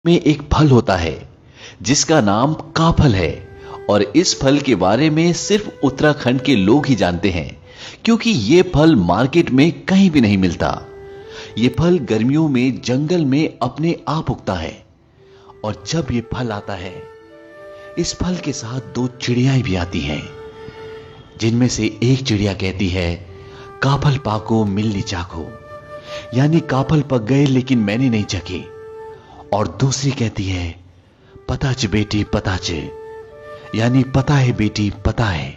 में एक फल होता है जिसका नाम काफल है। और इस फल के बारे में सिर्फ उत्तराखंड के लोग ही जानते हैं, क्योंकि ये फल मार्केट में कहीं भी नहीं मिलता। ये फल गर्मियों में जंगल में अपने आप उगता है। और जब ये फल आता है, इस फल के साथ दो चिड़ियाएं भी आती हैं, जिनमें से एक चिड़िया कहती है, काफल पाको मिलनी चाको, यानी काफल पक गए लेकिन मैंने नहीं चखे। और दूसरी कहती है, पताच बेटी पताच, यानी पता है बेटी पता है।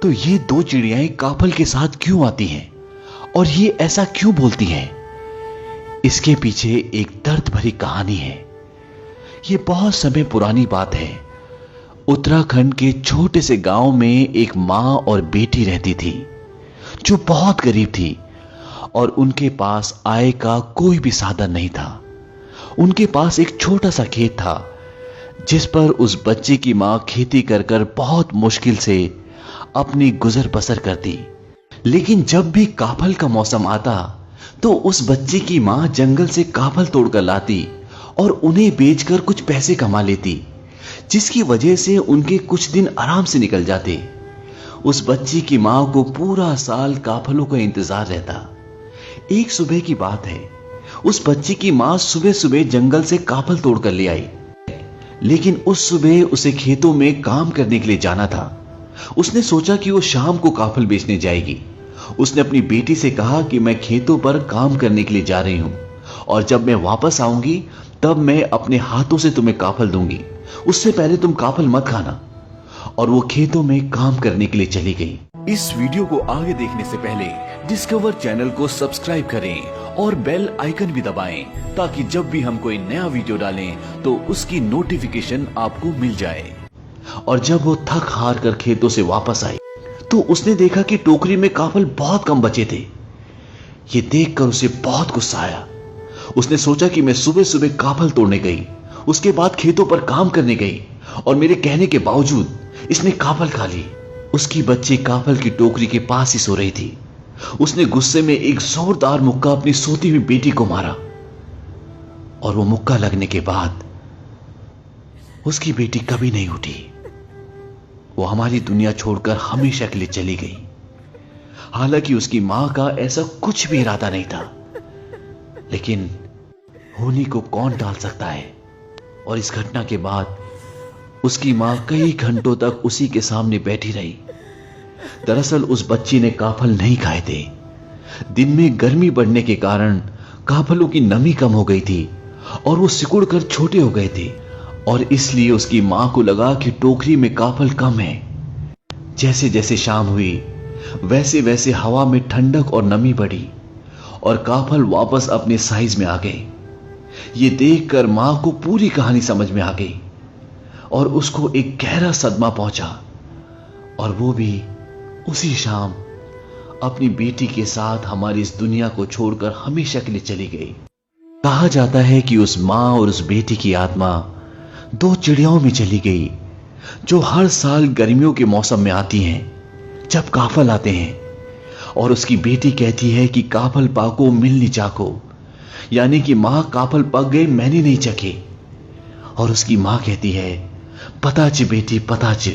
तो ये दो चिड़ियाएं काफल के साथ क्यों आती हैं और ये ऐसा क्यों बोलती हैं? इसके पीछे एक दर्द भरी कहानी है। ये बहुत समय पुरानी बात है। उत्तराखंड के छोटे से गांव में एक मां और बेटी रहती थी, जो बहुत गरीब थी और उनके पास आय का कोई भी साधन नहीं था। उनके पास एक छोटा सा खेत था, जिस पर उस बच्चे की मां खेती कर कर बहुत मुश्किल से अपनी गुजर बसर करती। लेकिन जब भी काफल का मौसम आता तो उस बच्चे की मां जंगल से काफल तोड़कर लाती और उन्हें बेचकर कुछ पैसे कमा लेती, जिसकी वजह से उनके कुछ दिन आराम से निकल जाते। उस बच्ची की मां को पूरा साल काफलों का इंतजार रहता। एक सुबह की बात है, उस बच्ची की मां सुबह सुबह जंगल से काफल तोड़कर ले आई। लेकिन उस सुबह उसे खेतों में काम करने के लिए जाना था। उसने सोचा कि वो शाम को काफल बेचने जाएगी। उसने अपनी बेटी से कहा कि मैं खेतों पर काम करने के लिए जा रही हूं और जब मैं वापस आऊंगी तब मैं अपने हाथों से तुम्हें काफल दूंगी, उससे पहले तुम काफल मत खाना। और वो खेतों में काम करने के लिए चली गई। इस वीडियो को आगे देखने से पहले डिस्कवर चैनल को सब्सक्राइब करें और बेल आइकन भी दबाएं, ताकि जब भी हम कोई नया वीडियो डालें तो उसकी नोटिफिकेशन आपको मिल जाए। और जब वो थक हार कर खेतों से वापस आई तो उसने देखा कि टोकरी में काफल बहुत कम बचे थे। ये देखकर उसे बहुत गुस्सा आया। उसने सोचा कि मैं सुबह सुबह काफल तोड़ने गई, उसके बाद खेतों पर काम करने गई और मेरे कहने के बावजूद इसने काफल खा ली। उसकी बच्ची काफल की टोकरी के पास ही सो रही थी। उसने गुस्से में एक जोरदार मुक्का अपनी सोती हुई बेटी को मारा और वो मुक्का लगने के बाद उसकी बेटी कभी नहीं उठी। वो हमारी दुनिया छोड़कर हमेशा के लिए चली गई। हालांकि उसकी मां का ऐसा कुछ भी इरादा नहीं था, लेकिन होनी को कौन टाल सकता है। और इस घटना के बाद उसकी मां कई घंटों तक उसी के सामने बैठी रही। दरअसल उस बच्ची ने काफल नहीं खाए थे। दिन में गर्मी बढ़ने के कारण काफलों की नमी कम हो गई थी और वो सिकुड़कर छोटे हो गए थे, और इसलिए उसकी मां को लगा कि टोकरी में काफल कम है। जैसे जैसे शाम हुई वैसे वैसे हवा में ठंडक और नमी बढ़ी और काफल वापस अपने साइज में आ गए। ये देखकर मां को पूरी कहानी समझ में आ गई और उसको एक गहरा सदमा पहुंचा, और वो भी उसी शाम अपनी बेटी के साथ हमारी इस दुनिया को छोड़कर हमेशा के लिए चली गई। कहा जाता है कि उस मां और उस बेटी की आत्मा दो चिड़ियाओं में चली गई, जो हर साल गर्मियों के मौसम में आती हैं, जब काफल आते हैं। और उसकी बेटी कहती है कि काफल पाको मिलनी चाको, यानी कि मां काफल पक गए मैंने नहीं चखे। और उसकी मां कहती है, पताच बेटी पताच,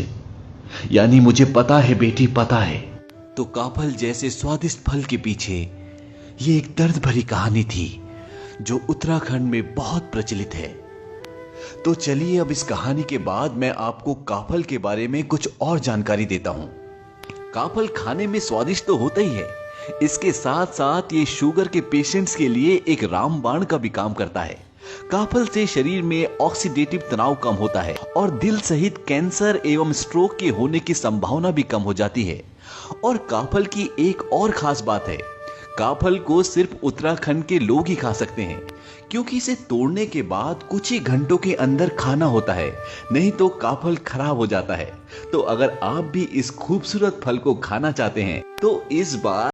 यानी मुझे पता है बेटी पता है। तो काफल जैसे स्वादिष्ट फल के पीछे ये एक दर्द भरी कहानी थी, जो उत्तराखंड में बहुत प्रचलित है। तो चलिए अब इस कहानी के बाद मैं आपको काफल के बारे में कुछ और जानकारी देता हूं। काफल खाने में स्वादिष्ट तो होता ही है, इसके साथ साथ ये शुगर के पेशेंट्स के लिए एक रामबाण का भी काम करता है। काफल से शरीर में ऑक्सीडेटिव तनाव कम होता है और दिल सहित कैंसर एवं स्ट्रोक के होने की संभावना भी कम हो जाती है। और काफल की एक और खास बात है, काफल को सिर्फ उत्तराखंड के लोग ही खा सकते हैं, क्योंकि इसे तोड़ने के बाद कुछ ही घंटों के अंदर खाना होता है, नहीं तो काफल खराब हो जाता है। तो अगर आप भी इस खूबसूरत फल को खाना चाहते हैं तो इस बार